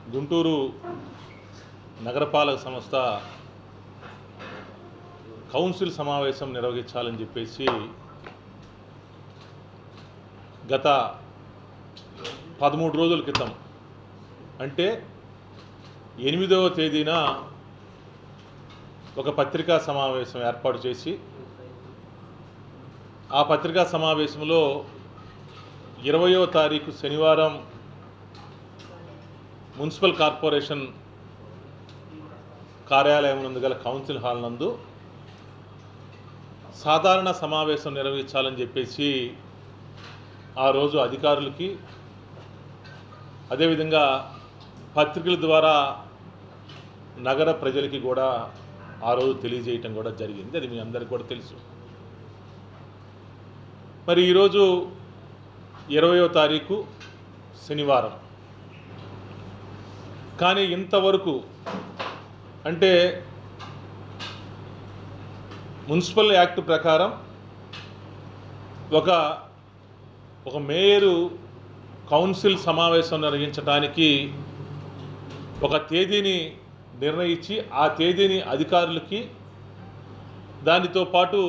గుంటూరు నగరపాలక సంస్థ కౌన్సిల్ సమావేశం నిర్వహించాలని చెప్పేసి గత 13 రోజుల క్రితం అంటే 8వ తేదీన ఒక పత్రికా సమావేశం ఏర్పాటు చేసి ఆ పత్రికా సమావేశంలో 20వ తారీఖు శనివారం మున్సిపల్ కార్పొరేషన్ కార్యాలయం నందు గల కౌన్సిల్ హాల్ నందు సాధారణ సమావేశం నిర్వహించాలని చెప్పేసి ఆ రోజు అధికారులకి అదేవిధంగా పత్రికల ద్వారా నగర ప్రజలకి కూడా ఆ రోజు తెలియజేయటం కూడా జరిగింది. అది మీ అందరికీ కూడా తెలుసు. మరి ఈరోజు 20వ తారీఖు శనివారం, కానీ ఇంతవరకు అంటే మున్సిపల్ యాక్ట్ ప్రకారం ఒక మేయరు కౌన్సిల్ సమావేశం నిర్వహించడానికి ఒక తేదీని నిర్ణయించి ఆ తేదీని అధికారులకి దానితో పాటు